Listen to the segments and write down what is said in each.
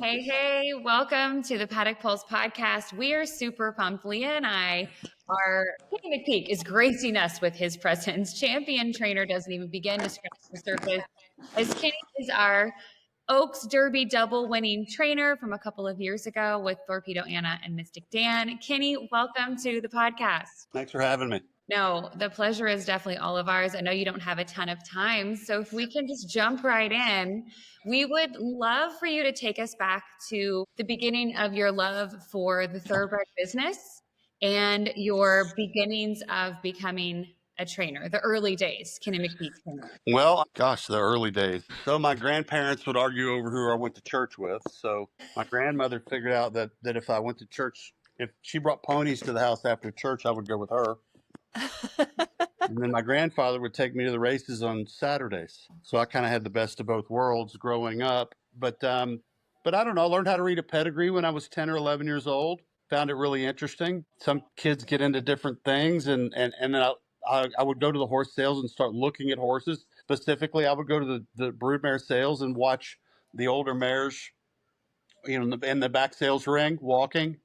Hey, welcome to the Paddock Pulse podcast. We are super pumped. Leah and I are, Kenny McPeek is gracing us with his presence. Champion trainer doesn't even begin to scratch the surface, as Kenny is our Oaks Derby double winning trainer from a couple of years ago with Torpedo Anna and Mystic Dan. Kenny, welcome to the podcast. Thanks for having me. No, the pleasure is definitely all of ours. I know you don't have a ton of time, so if we can just jump right in, we would love for you to take us back to the beginning of your love for the thoroughbred business and your beginnings of becoming a trainer, the early days, Kenny McPeek trainer. Well, gosh, the early days. So my grandparents would argue over who I went to church with. So my grandmother figured out that if I went to church, if she brought ponies to the house after church, I would go with her. And then my grandfather would take me to the races on Saturdays. So I kind of had the best of both worlds growing up. But I don't know. I learned how to read a pedigree when I was 10 or 11 years old. Found it really interesting. Some kids get into different things, and then I would go to the horse sales and start looking at horses. Specifically, I would go to the broodmare sales and watch the older mares, in the back sales ring walking,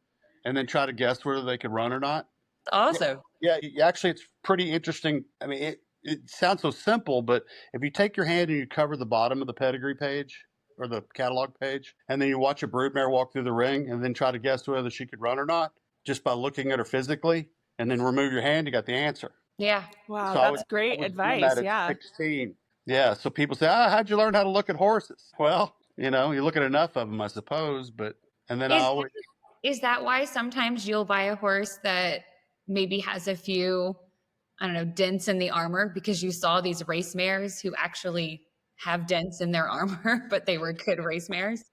and then try to guess whether they could run or not. Awesome. Yeah, actually, it's pretty interesting. I mean, it sounds so simple, but if you take your hand and you cover the bottom of the pedigree page or the catalog page, and then you watch a broodmare walk through the ring and then try to guess whether she could run or not, just by looking at her physically, and then remove your hand, you got the answer. Yeah. Wow, So that's great doing advice. that at Yeah. 16. Yeah, so people say, how'd you learn how to look at horses? Well, you look at enough of them, I suppose, and then Is that why sometimes you'll buy a horse that maybe has a few, I don't know, dents in the armor because you saw these race mares who actually have dents in their armor, but they were good race mares?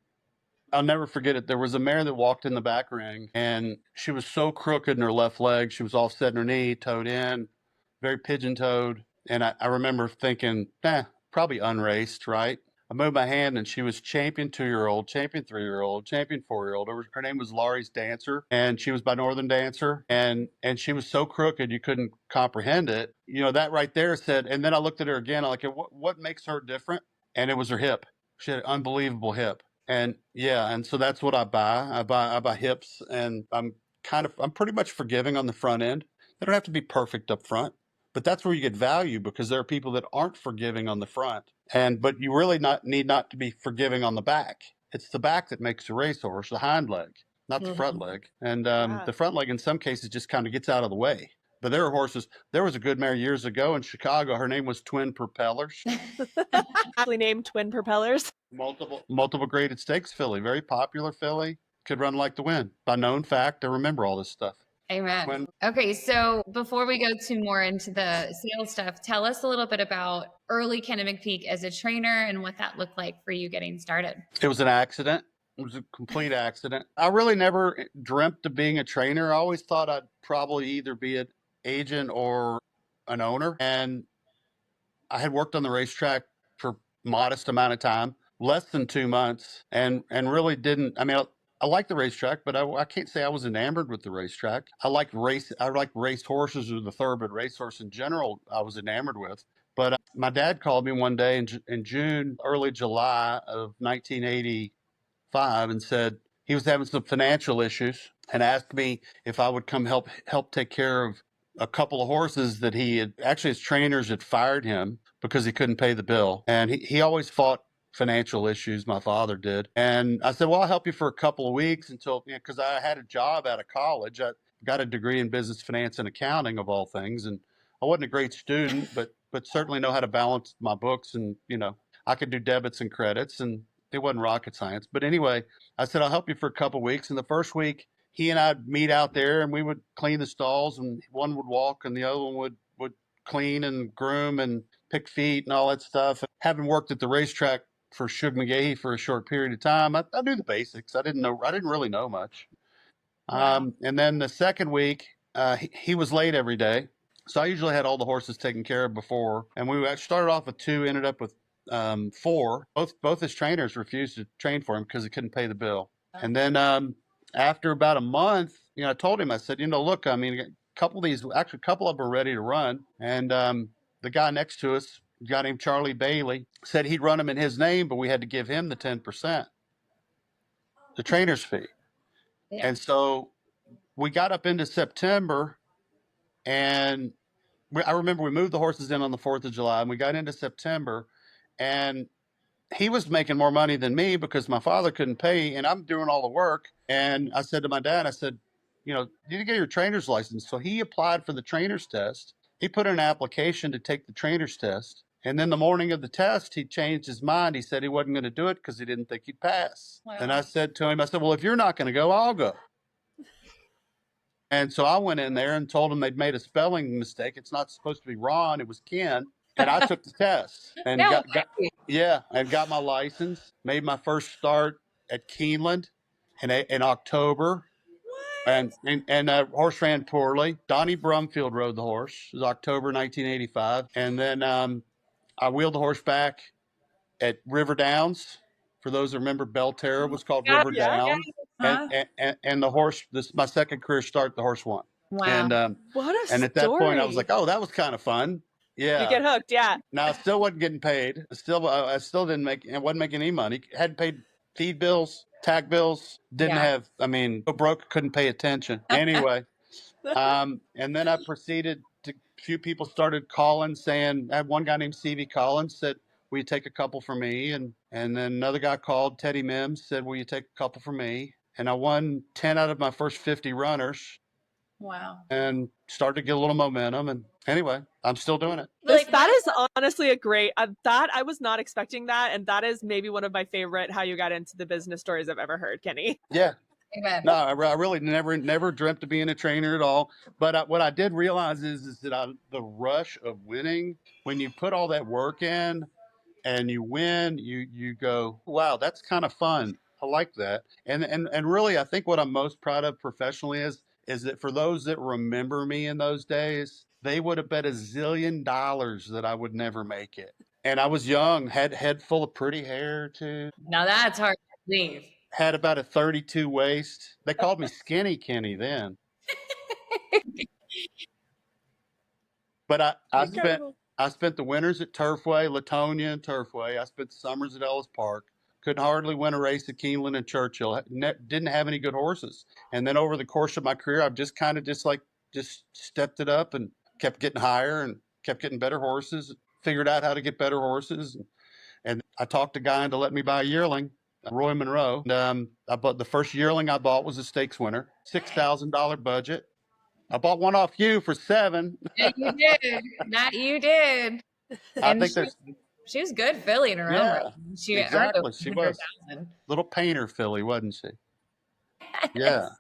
I'll never forget it. There was a mare that walked in the back ring, and she was so crooked in her left leg. She was offset in her knee, toed in, very pigeon-toed. And I remember thinking, probably unraced, right? I moved my hand, and she was champion 2-year-old, champion 3-year-old, champion 4-year-old. Her name was Laurie's Dancer, and she was by Northern Dancer. And she was so crooked you couldn't comprehend it. That right there said, and then I looked at her again. I'm like, what makes her different? And it was her hip. She had an unbelievable hip. And so that's what I buy. I buy hips, and I'm pretty much forgiving on the front end. They don't have to be perfect up front, but that's where you get value, because there are people that aren't forgiving on the front, but you really need not to be forgiving on the back. It's the back that makes a racehorse, the hind leg, not the front leg. And the front leg in some cases just kind of gets out of the way. But there are horses. There was a good mare years ago in Chicago. Her name was Twin Propellers. Actually named Twin Propellers. Multiple graded stakes filly, very popular filly, could run like the wind. By known fact, I remember all this stuff. Amen. Okay, so before we go too more into the sales stuff, tell us a little bit about early Kenny McPeek as a trainer and what that looked like for you getting started. It was an accident. It was a complete accident. I really never dreamt of being a trainer. I always thought I'd probably either be an agent or an owner. And I had worked on the racetrack for modest amount of time, less than 2 months, and really didn't. I mean, I like the racetrack, but I can't say I was enamored with the racetrack. I like race horses, or the thoroughbred racehorse in general. I was enamored with. But my dad called me one day in June, early July of 1985, and said he was having some financial issues, and asked me if I would come help take care of a couple of horses that his trainers had fired him because he couldn't pay the bill. And he always fought financial issues, my father did. And I said, well, I'll help you for a couple of weeks until, because I had a job out of college. I got a degree in business finance and accounting, of all things. And I wasn't a great student, but certainly know how to balance my books. And, I could do debits and credits, and it wasn't rocket science. But anyway, I said, I'll help you for a couple of weeks. And the first week, he and I'd meet out there, and we would clean the stalls, and one would walk and the other one would clean and groom and pick feet and all that stuff. Having worked at the racetrack for Shug McGahee for a short period of time, I knew the basics. I didn't really know much. Wow. And then the second week, he was late every day. So I usually had all the horses taken care of before. And we started off with 2, ended up with 4. Both his trainers refused to train for him because he couldn't pay the bill. And then after about a month, I told him, I said, look, I mean, a couple of them are ready to run. And the guy next to us, a guy named Charlie Bailey, said he'd run them in his name, but we had to give him the 10%. the trainer's fee. Yeah. And so we got up into September, and I remember we moved the horses in on the 4th of July, and we got into September, and he was making more money than me because my father couldn't pay, and I'm doing all the work. And I said to my dad, I said, you know, you need to get your trainer's license. So he applied for the trainer's test. He put in an application to take the trainer's test. And then the morning of the test, he changed his mind. He said he wasn't going to do it because he didn't think he'd pass. Wow. And I said to him, I said, well, if you're not going to go, I'll go. And so I went in there and told him they'd made a spelling mistake. It's not supposed to be Ron, it was Ken. And I took the test and got my license. Made my first start at Keeneland in October. What? And horse ran poorly. Donnie Brumfield rode the horse. It was October 1985. And then I wheeled the horse back at River Downs. For those that remember, Belterra was called River Downs. And the horse, my second career start, the horse won. Wow. And What a and at that point, I was like, oh, that was kind of fun. Yeah. You get hooked, yeah. Now I still wasn't getting paid. I still didn't make. I wasn't making any money. Hadn't paid feed bills, tag bills. Didn't have. I mean, broke. Couldn't pay attention. Anyway, and then I proceeded to. A few people started calling, saying. I had one guy named C.V. Collins said, "Will you take a couple for me?" And then another guy called, Teddy Mims, said, "Will you take a couple for me?" And I won 10 out of my first 50 runners. Wow. And started to get a little momentum. And anyway, I'm still doing it. That is honestly a great, that I was not expecting that. And that is maybe one of my favorite how you got into the business stories I've ever heard, Kenny. Yeah. Amen. No, I really never dreamt of being a trainer at all. But what I did realize is that the rush of winning, when you put all that work in and you win, you go, wow, that's kind of fun. I like that. And really, I think what I'm most proud of professionally is that for those that remember me in those days, they would have bet $1 zillion that I would never make it. And I was young, had head full of pretty hair too. Now that's hard to believe. Had about a 32 waist. They called me Skinny Kenny then. But I spent the winters at Turfway, Latonia and Turfway. I spent the summers at Ellis Park. Couldn't hardly win a race at Keeneland and Churchill. Didn't have any good horses. And then over the course of my career, I've just kind of just stepped it up and kept getting higher and kept getting better horses. Figured out how to get better horses. And I talked a guy into letting me buy a yearling, Roy Monroe. And I bought the first yearling I bought was a stakes winner, $6,000 budget. I bought one off you for $7,000. Yeah, you did. That you did. I think she was good filly in her own right. She exactly. She was little painter filly, wasn't she? Yeah.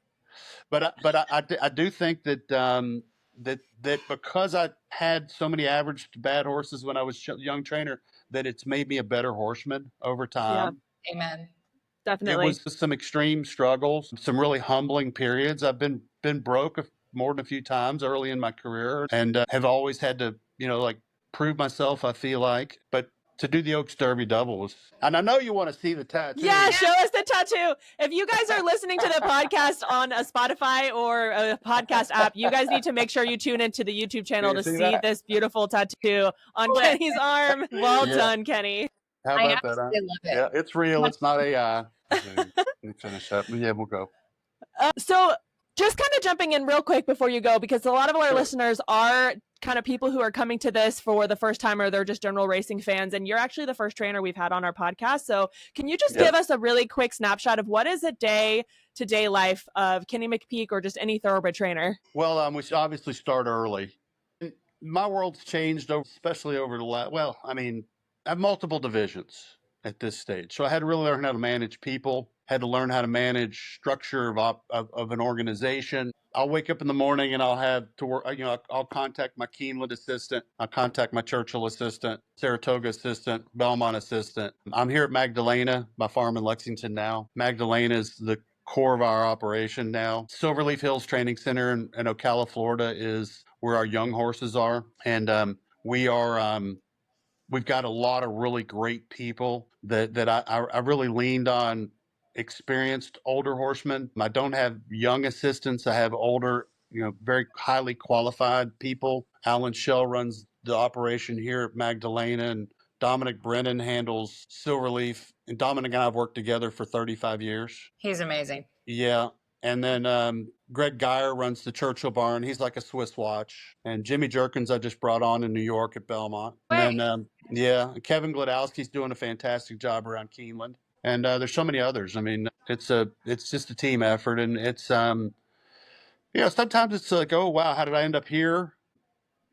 But I do think that that because I had so many average to bad horses when I was a young trainer, that it's made me a better horseman over time. Yeah. Amen. Definitely. It was some extreme struggles, some really humbling periods. I've been broke more than a few times early in my career, and have always had to, prove myself, I feel like. But to do the Oaks Derby double was, and I know you want to see the tattoo. Yeah, show us the tattoo. If you guys are listening to the podcast on a Spotify or a podcast app, you guys need to make sure you tune into the YouTube channel to see this beautiful tattoo on Kenny's arm. Well done, Kenny. How about that? Love it. Yeah, it's real. It's not AI. Let me finish up. Yeah, we'll go. So just kind of jumping in real quick before you go, because a lot of our listeners are kind of people who are coming to this for the first time, or they're just general racing fans. And you're actually the first trainer we've had on our podcast. So can you just give us a really quick snapshot of what is a day-to-day life of Kenny McPeek or just any thoroughbred trainer? Well, we should obviously start early. My world's changed, especially over the last, I have multiple divisions at this stage. So I had to really learn how to manage people, had to learn how to manage structure of an organization. I'll wake up in the morning and I'll have to work, I'll contact my Keeneland assistant. I'll contact my Churchill assistant, Saratoga assistant, Belmont assistant. I'm here at Magdalena, my farm in Lexington now. Magdalena is the core of our operation now. Silverleaf Hills Training Center in Ocala, Florida is where our young horses are. And we've got a lot of really great people that I really leaned on experienced older horsemen. I don't have young assistants. I have older, very highly qualified people. Alan Shell runs the operation here at Magdalena, and Dominic Brennan handles Silverleaf, and Dominic and I have worked together for 35 years. He's amazing. Yeah. And then Greg Geyer runs the Churchill Barn. He's like a Swiss watch. And Jimmy Jerkins I just brought on in New York at Belmont. And then, Kevin Gladowski's doing a fantastic job around Keeneland. And there's so many others. I mean, it's just a team effort. And it's, sometimes it's like, oh, wow, how did I end up here?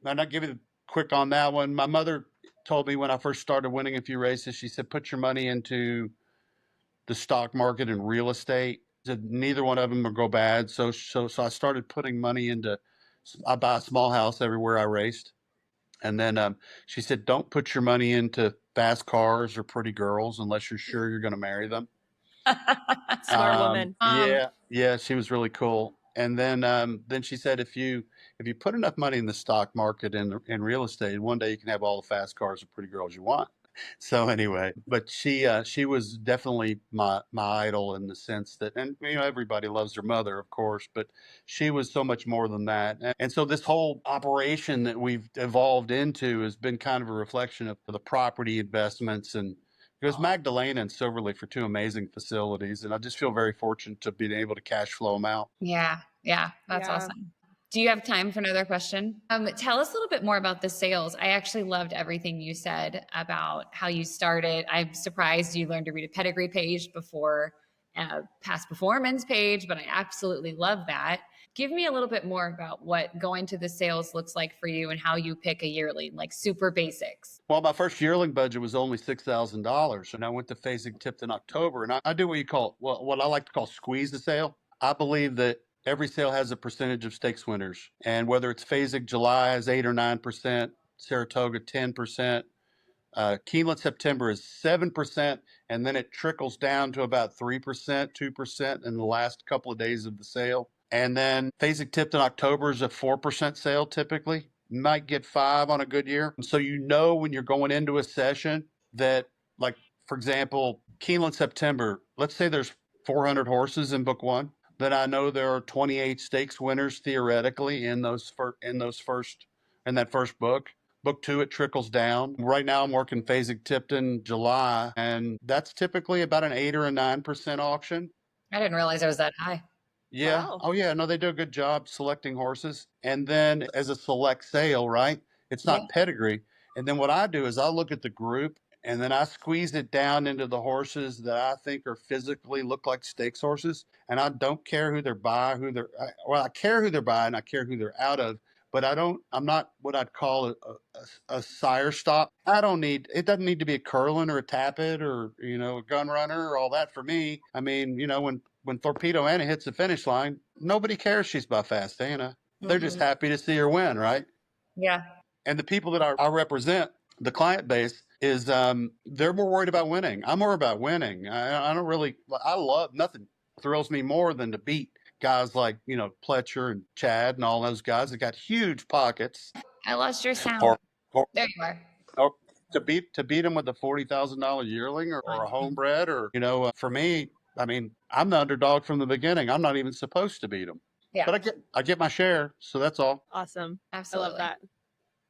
And I'll give you the quick on that one. My mother told me when I first started winning a few races, she said, put your money into the stock market and real estate. Neither one of them will go bad. So I started putting money into, I buy a small house everywhere I raced. And then she said, don't put your money into fast cars or pretty girls unless you're sure you're going to marry them. Smart woman. Yeah, she was really cool. And then she said, if you put enough money in the stock market and in real estate, one day you can have all the fast cars and pretty girls you want. So anyway, but she was definitely my idol in the sense that, and everybody loves their mother, of course, but she was so much more than that. And so this whole operation that we've evolved into has been kind of a reflection of the property investments, and because Magdalena and Silverleaf are two amazing facilities, and I just feel very fortunate to be able to cash flow them out. Yeah, that's awesome. Do you have time for another question? Tell us a little bit more about the sales. I actually loved everything you said about how you started. I'm surprised you learned to read a pedigree page before a past performance page, but I absolutely love that. Give me a little bit more about what going to the sales looks like for you and how you pick a yearling, like super basics. Well, my first yearling budget was only $6,000, and I went to phasing tipped in October, and I do what I like to call squeeze the sale. I believe that every sale has a percentage of stakes winners, and whether it's phasing July has 8 or 9%, Saratoga 10%, Keeneland September is 7%, and then it trickles down to about 3%, 2% in the last couple of days of the sale. And then phasing tipped in October is a 4% sale typically. You might get 5 on a good year. So when you're going into a session that, like, for example, Keeneland September, let's say there's 400 horses in book one, then I know there are 28 stakes winners theoretically in that first book. Book two, it trickles down. Right now I'm working phasing tipped in July, and that's typically about an 8 or a 9% auction. I didn't realize it was that high. Yeah. Wow. Oh yeah. No, they do a good job selecting horses. And then as a select sale, right? It's not pedigree. And then what I do is I look at the group and then I squeeze it down into the horses that I think are physically look like stakes horses. And I don't care who they're by, I care who they're by and I care who they're out of. But I'm not what I'd call a sire stop. It doesn't need to be a Curlin or a Tappet or, a gun runner or all that for me. I mean, when Torpedo Anna hits the finish line, nobody cares she's by Fast Anna. They're just happy to see her win, right? Yeah. And the people that I represent, the client base, is they're more worried about winning. I'm more about winning. I love, nothing thrills me more than to beat guys like, Pletcher and Chad and all those guys that got huge pockets. I lost your sound. There you are. Or to beat them with a $40,000 yearling or a homebred or, for me, I mean, I'm the underdog from the beginning. I'm not even supposed to beat them. Yeah. But I get my share, so that's all. Awesome. Absolutely. I love that.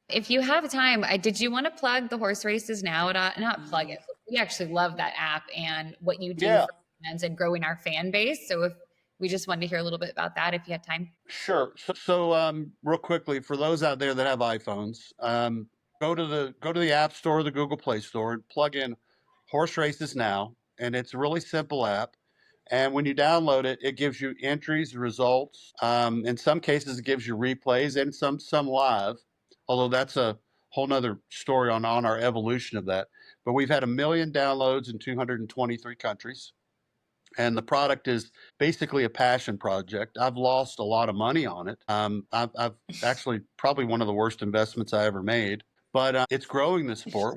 If you have time, did you want to plug the horse races now? Not plug it. We actually love that app and what you do for fans and growing our fan base. So if we just wanted to hear a little bit about that if you had time. Sure. So real quickly, for those out there that have iPhones, go to the App Store, the Google Play Store, and plug in Horse Races Now. And it's a really simple app. And when you download it, it gives you entries, results. In some cases, it gives you replays and some live, although that's a whole nother story on our evolution of that. But we've had 1 million downloads in 223 countries. And the product is basically a passion project. I've lost a lot of money on it. I've actually probably one of the worst investments I ever made. But it's growing the sport.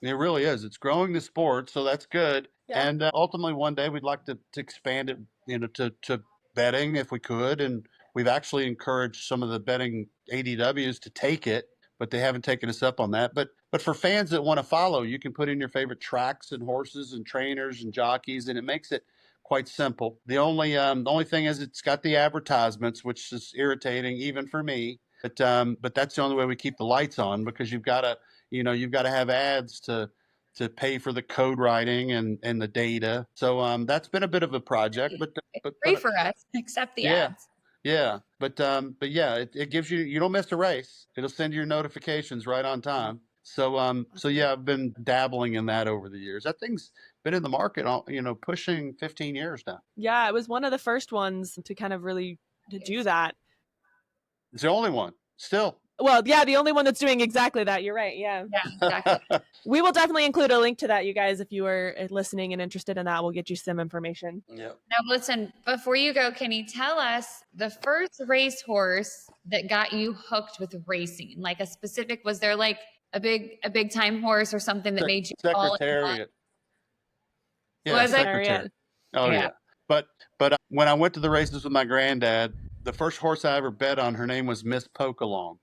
It really is. It's growing the sport, so that's good. Yeah. And ultimately, one day we'd like to expand it, to betting if we could. And we've actually encouraged some of the betting ADWs to take it, but they haven't taken us up on that. But for fans that want to follow, you can put in your favorite tracks and horses and trainers and jockeys, and it makes it quite simple. The only thing is it's got the advertisements, which is irritating even for me. But that's the only way we keep the lights on, because you've got you've got to have ads to pay for the code writing and the data. So that's been a bit of a project, but Free for us, except the yeah, ads. yeah, but yeah, it gives you don't miss a race. It'll send you your notifications right on time. So yeah, I've been dabbling in that over the years. That thing's been in the market, pushing 15 years now. Yeah, it was one of the first ones to kind of really to do that. It's the only one still. Well, yeah, the only one that's doing exactly that. You're right. Yeah. Yeah, exactly. We will definitely include a link to that, you guys. If you are listening and interested in that, we'll get you some information. Yep. Now, listen, before you go, can you tell us the first racehorse that got you hooked with racing? Like a specific, was there like a big time horse or something that made you fall in love? Secretariat. Yeah, Was it? Secretariat. Oh Yeah. yeah. But when I went to the races with my granddad, the first horse I ever bet on, her name was Miss Pokalong.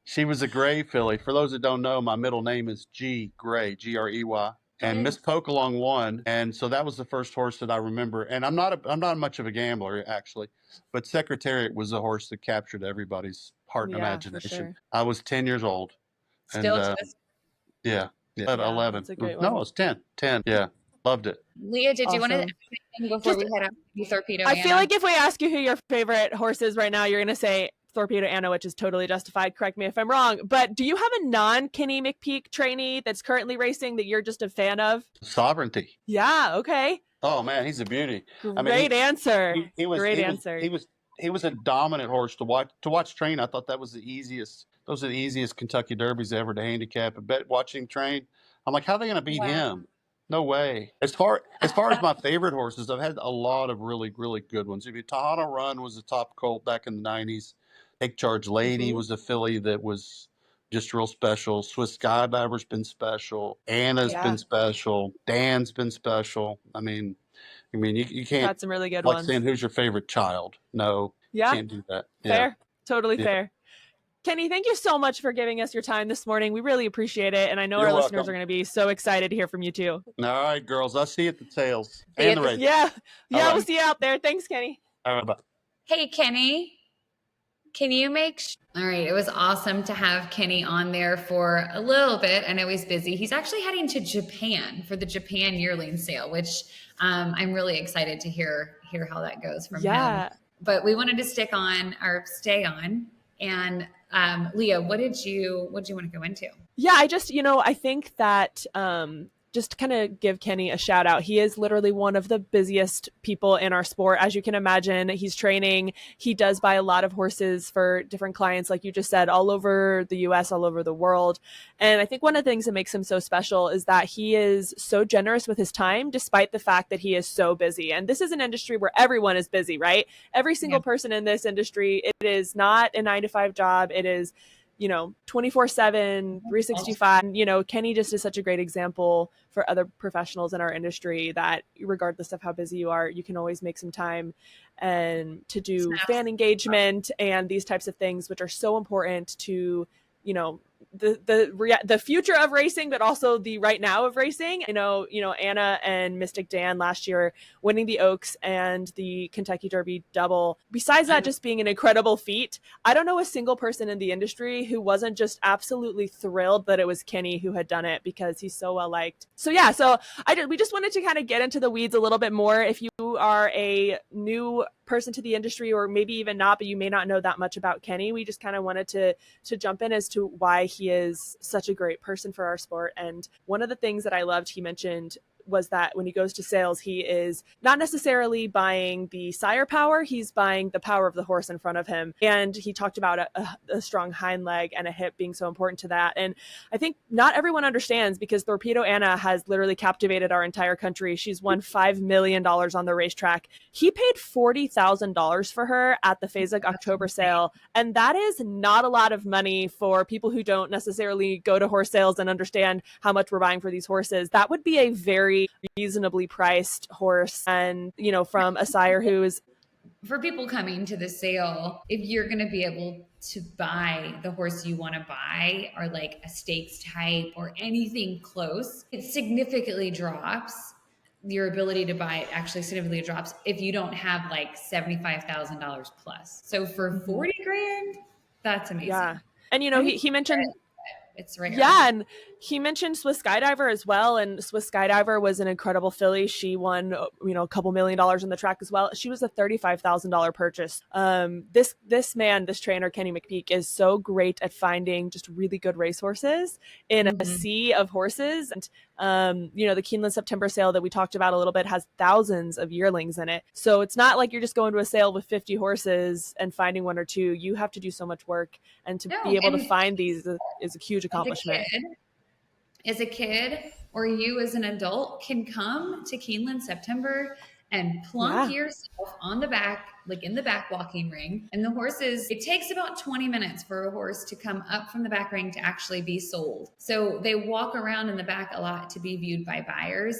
She was a gray filly. For those that don't know, my middle name is Grey, Grey. And Miss Pokalong won, and so that was the first horse that I remember. And I'm not much of a gambler, actually, but Secretariat was the horse that captured everybody's heart and imagination. Sure. I was 10 years old. Still and, yeah, 11. That's a great No, one. I was 10. Yeah, loved it. Leah, did you want to Awesome. add anything before we head out to Torpedo I Anna? feel like if we ask you who your favorite horse is right now, you're going to say Torpedo Anna, which is totally justified. Correct me if I'm wrong. But do you have a non-Kenny McPeek trainee that's currently racing that you're just a fan of? Sovereignty. Yeah. Okay. Oh man, he's a beauty. Great answer. Great answer. He was a dominant horse to watch train. I thought that was the easiest. Those are the easiest Kentucky Derbies ever to handicap. I bet watching train, I'm like, how are they going to beat him? No way. As far as my favorite horses, I've had a lot of really, really good ones. I mean, Tahana Run was a top colt back in the 90s. Take Charge Lady was a filly that was just real special. Swiss Skydiver's been special. Anna's been special. Dan's been special. I mean, you can't. Got some really good like ones. saying, who's your favorite child? No, Yeah. can't do that. Fair. Totally Yeah. fair. Kenny, thank you so much for giving us your time this morning. We really appreciate it. And I know You're our listeners welcome. are going to be so excited to hear from you too. All right, girls. I'll see you at the tails See you and at the the- race. Yeah. Yeah. right. We'll see you out there. Thanks, Kenny. All right, bye. Hey, Kenny, can you all right, it was awesome to have Kenny on there for a little bit. I know he's busy. He's actually heading to Japan for the Japan yearling sale, which I'm really excited to hear how that goes from him. But we wanted to stay on. And Leah, what did you want to go into? Yeah, I think that just kind of give Kenny a shout out. He is literally one of the busiest people in our sport. As you can imagine, he's training. He does buy a lot of horses for different clients, like you just said, all over the US, all over the world. And I think one of the things that makes him so special is that he is so generous with his time, despite the fact that he is so busy. And this is an industry where everyone is busy, right? Every single person in this industry, it is not a 9-to-5 job. It is 24/7, 365. Kenny just is such a great example for other professionals in our industry that regardless of how busy you are, you can always make some time and to do fan engagement and these types of things, which are so important to, the future of racing, but also the right now of racing. Anna and Mystic Dan last year winning the Oaks and the Kentucky Derby double. Besides that just being an incredible feat, I don't know a single person in the industry who wasn't just absolutely thrilled that it was Kenny who had done it because he's so well liked. So we just wanted to kind of get into the weeds a little bit more. If you are a new person to the industry, or maybe even not, but you may not know that much about Kenny, we just kind of wanted to jump in as to why he is such a great person for our sport. And one of the things that I loved he mentioned was that when he goes to sales, he is not necessarily buying the sire power, he's buying the power of the horse in front of him. And he talked about a strong hind leg and a hip being so important to that. And I think not everyone understands, because Torpedo Anna has literally captivated our entire country. She's won $5 million on the racetrack. He paid $40,000 for her at the Fasig October sale. And that is not a lot of money for people who don't necessarily go to horse sales and understand how much we're buying for these horses. That would be a very reasonably priced horse, and from a sire who is, for people coming to the sale, if you're going to be able to buy the horse you want to buy, or like a stakes type or anything close, it significantly drops. Your ability to buy it actually significantly drops if you don't have like $75,000 plus. So for 40 grand, that's amazing. And, you I know, mean, he mentioned, it's rare. yeah, and he mentioned Swiss Skydiver as well. And Swiss Skydiver was an incredible filly. She won, you know, a couple $1 million in the track as well. She was a $35,000 purchase. This trainer, Kenny McPeek, is so great at finding just really good racehorses in a sea of horses. And, you know, the Keeneland September sale that we talked about a little bit has thousands of yearlings in it. So it's not like you're just going to a sale with 50 horses and finding one or two. You have to do so much work, and to be able to find these is a huge accomplishment. As a kid, or you as an adult, can come to Keeneland September and plunk yourself on the back, like in the back walking ring. And the horses, it takes about 20 minutes for a horse to come up from the back ring to actually be sold. So they walk around in the back a lot to be viewed by buyers,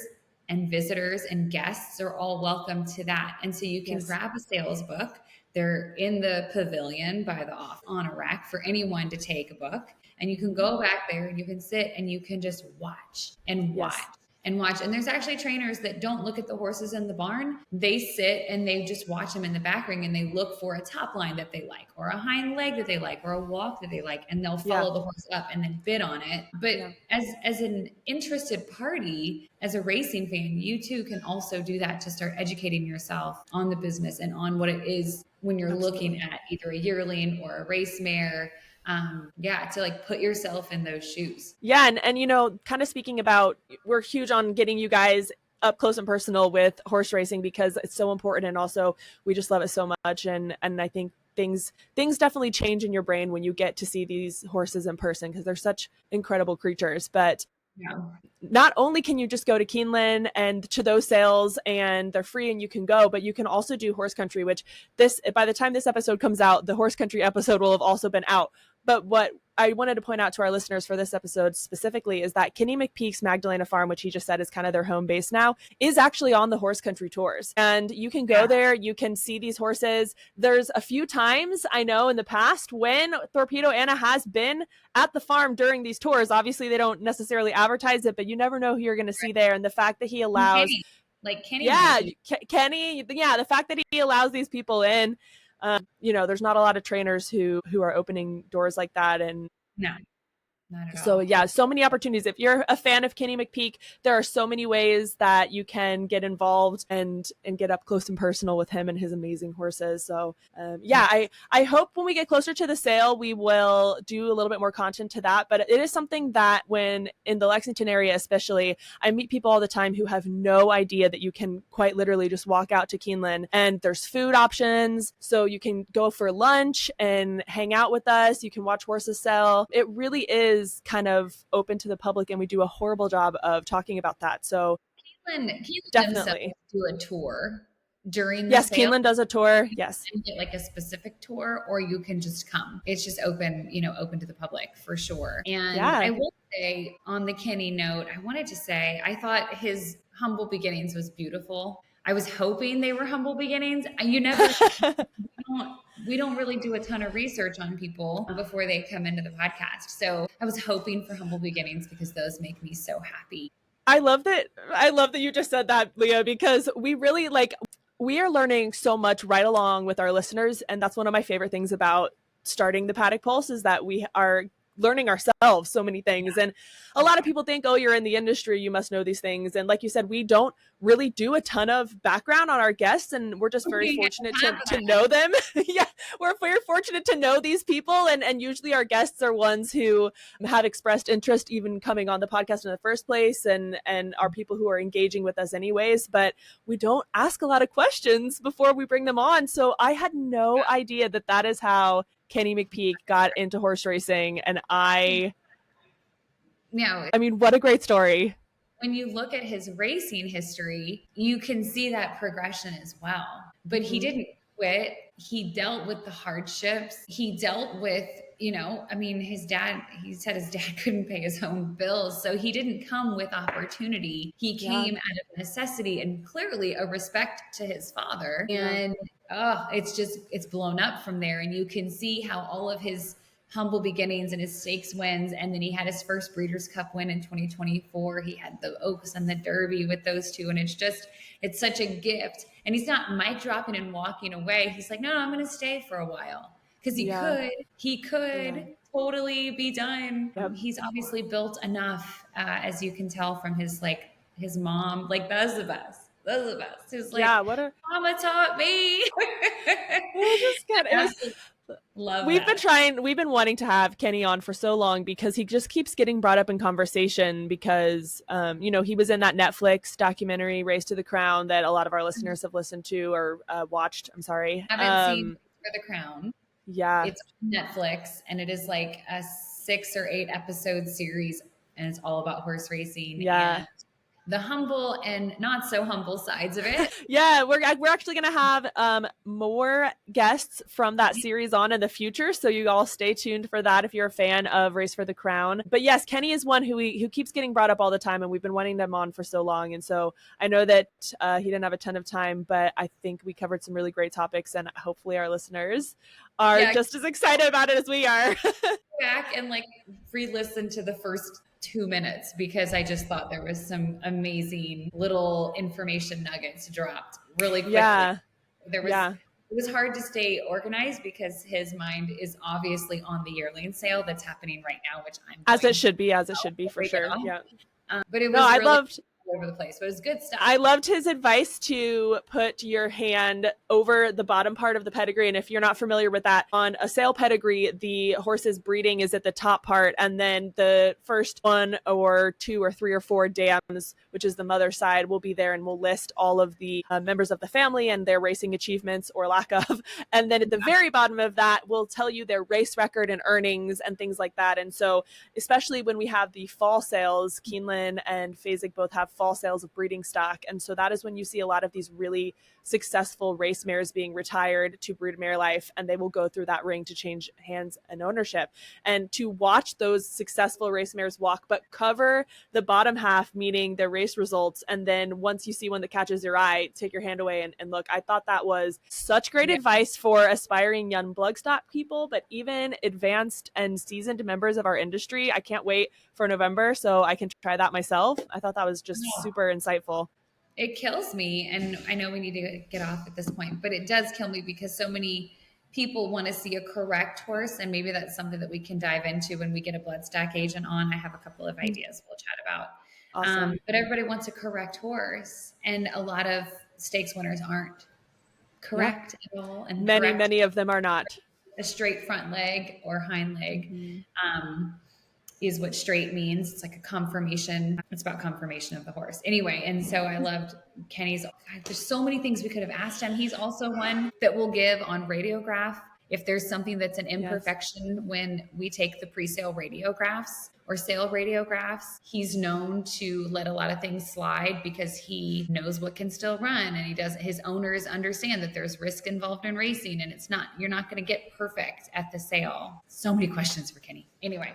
and visitors and guests are all welcome to that. And so you can grab a sales book. They're in the pavilion by the off on a rack for anyone to take a book. And you can go back there and you can sit and you can just watch and watch and watch. And there's actually trainers that don't look at the horses in the barn. They sit and they just watch them in the back ring, and they look for a top line that they like, or a hind leg that they like, or a walk that they like, and they'll follow the horse up and then bid on it. But as an interested party, as a racing fan, you too can also do that to start educating yourself on the business and on what it is when you're looking at either a yearling or a race mare. To like put yourself in those shoes. Yeah. And, you know, kind of speaking about, we're huge on getting you guys up close and personal with horse racing because it's so important. And also we just love it so much. And I think things definitely change in your brain when you get to see these horses in person, because they're such incredible creatures. But not only can you just go to Keeneland and to those sales and they're free and you can go, but you can also do horse country, which by the time this episode comes out, the horse country episode will have also been out. But what I wanted to point out to our listeners for this episode specifically is that Kenny McPeek's Magdalena Farm, which he just said is kind of their home base now, is actually on the horse country tours. And you can go there, you can see these horses. There's a few times I know in the past when Torpedo Anna has been at the farm during these tours. Obviously, they don't necessarily advertise it, but you never know who you're going to see there. And the fact that he allows... Kenny. Kenny, the fact that he allows these people in, you know, there's not a lot of trainers who are opening doors like that. And no, not at all. So yeah, so many opportunities. If you're a fan of Kenny McPeek, there are so many ways that you can get involved and get up close and personal with him and his amazing horses. So I hope when we get closer to the sale, we will do a little bit more content to that. But it is something that when in the Lexington area, especially, I meet people all the time who have no idea that you can quite literally just walk out to Keeneland and there's food options. So you can go for lunch and hang out with us. You can watch horses sell. It really is kind of open to the public, and we do a horrible job of talking about that. So Keeneland definitely do a tour during the sale. Keeneland does a tour. Yes. And get like a specific tour, or you can just come. It's just open to the public for sure. And I will say, on the Kenny note, I wanted to say, I thought his humble beginnings was beautiful. I was hoping they were humble beginnings. You never, we don't really do a ton of research on people before they come into the podcast. So I was hoping for humble beginnings because those make me so happy. I love that you just said that, Leah, because we really we are learning so much right along with our listeners. And that's one of my favorite things about starting the Paddock Pulse, is that we are learning ourselves so many things. And a lot of people think, oh, you're in the industry, you must know these things. And like you said, we don't really do a ton of background on our guests, and we're just very fortunate to know them. We're very fortunate to know these people. And usually our guests are ones who have expressed interest even coming on the podcast in the first place, and are people who are engaging with us anyways, but we don't ask a lot of questions before we bring them on. So I had no idea that is how Kenny McPeek got into horse racing. And I mean, what a great story. When you look at his racing history, you can see that progression as well. But he didn't quit. He dealt with the hardships. He dealt with, his dad, he said his dad couldn't pay his own bills. So he didn't come with opportunity. He came out of necessity and clearly a respect to his father. And it's blown up from there. And you can see how all of his humble beginnings and his stakes wins. And then he had his first Breeders' Cup win in 2024. He had the Oaks and the Derby with those two. And it's such a gift. And he's not mic dropping and walking away. He's like, no, I'm going to stay for a while. Because he could totally be done. Yep. He's obviously built enough, as you can tell from his mom. Like that's the best. That's the best. He's like, Yeah, what a Mama taught me. it was just good. It was Love we've that. been wanting to have Kenny on for so long because he just keeps getting brought up in conversation because he was in that Netflix documentary Race to the Crown that a lot of our listeners have listened to or watched. I'm sorry. Haven't seen For the Crown. Yeah. It's on Netflix and it is like a 6 or 8 episode series and it's all about horse racing. Yeah. And the humble and not so humble sides of it. Yeah, we're actually going to have more guests from that series on in the future, so you all stay tuned for that if you're a fan of Race for the Crown. But yes, Kenny is one who keeps getting brought up all the time, and we've been wanting them on for so long. And so I know that he didn't have a ton of time, but I think we covered some really great topics, and hopefully our listeners are just as excited about it as we are. Back and re-listen to the first 2 minutes because I just thought there was some amazing little information nuggets dropped really quickly. Yeah. It was hard to stay organized because his mind is obviously on the yearling sale that's happening right now, which as it should be for sure. Yeah. But it was I really loved all over the place, but it was good stuff. I loved his advice to put your hand over the bottom part of the pedigree. And if you're not familiar with that, on a sale pedigree, the horse's breeding is at the top part. And then the first 1 or 2 or 3 or 4 dams, which is the mother side, will be there and will list all of the members of the family and their racing achievements or lack of. And then at the very bottom of that will tell you their race record and earnings and things like that. And so especially when we have the fall sales, Keeneland and Fasig both have fall sales of breeding stock. And so that is when you see a lot of these really successful race mares being retired to broodmare life, and they will go through that ring to change hands and ownership. And to watch those successful race mares walk, but cover the bottom half, meaning their race results. And then once you see one that catches your eye, take your hand away and look. I thought that was such great advice for aspiring young bloodstock people, but even advanced and seasoned members of our industry. I can't wait for November so I can try that myself. I thought that was just super insightful. It kills me, and I know we need to get off at this point, but it does kill me because so many people want to see a correct horse, and maybe that's something that we can dive into when we get a bloodstock agent on. I have a couple of ideas we'll chat about. Awesome. But everybody wants a correct horse, and a lot of stakes winners aren't correct at all. And many of them are not. A straight front leg or hind leg. Is what straight means. It's like a conformation. It's about conformation of the horse. Anyway, and so I loved Kenny's. God, there's so many things we could have asked him. He's also one that will give on radiograph. If there's something that's an imperfection when we take the pre-sale radiographs or sale radiographs, he's known to let a lot of things slide because he knows what can still run. And his owners understand that there's risk involved in racing and you're not going to get perfect at the sale. So many questions for Kenny. Anyway.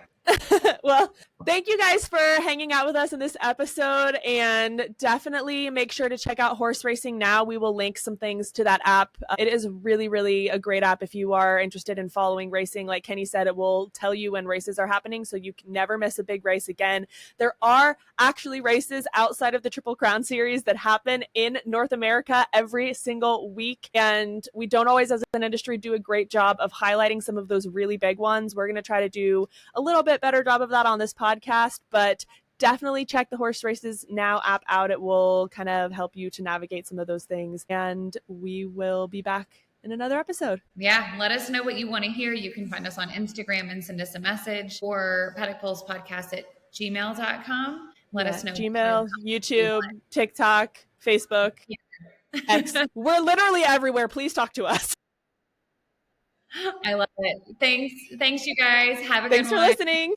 Well, thank you guys for hanging out with us in this episode, and definitely make sure to check out Horse Racing Now. We will link some things to that app. It is really, really a great app if you are interested in following racing. Like Kenny said, it will tell you when races are happening, so you can never miss a big race again. There are actually races outside of the Triple Crown Series that happen in North America every single week, and we don't always, as an industry, do a great job of highlighting some of those really big ones. We're going to try to do a little bit better job of that on this podcast, but definitely check the Horse Races Now app out. It will kind of help you to navigate some of those things, and we will be back in another episode. Yeah, let us know what you want to hear. You can find us on Instagram and send us a message, or Paddock Pulse Podcast at gmail.com. Let us know. Gmail, YouTube, TikTok, Facebook, X. We're literally everywhere. Please talk to us. I love it. Thanks, you guys. Have a good one. Thanks for listening.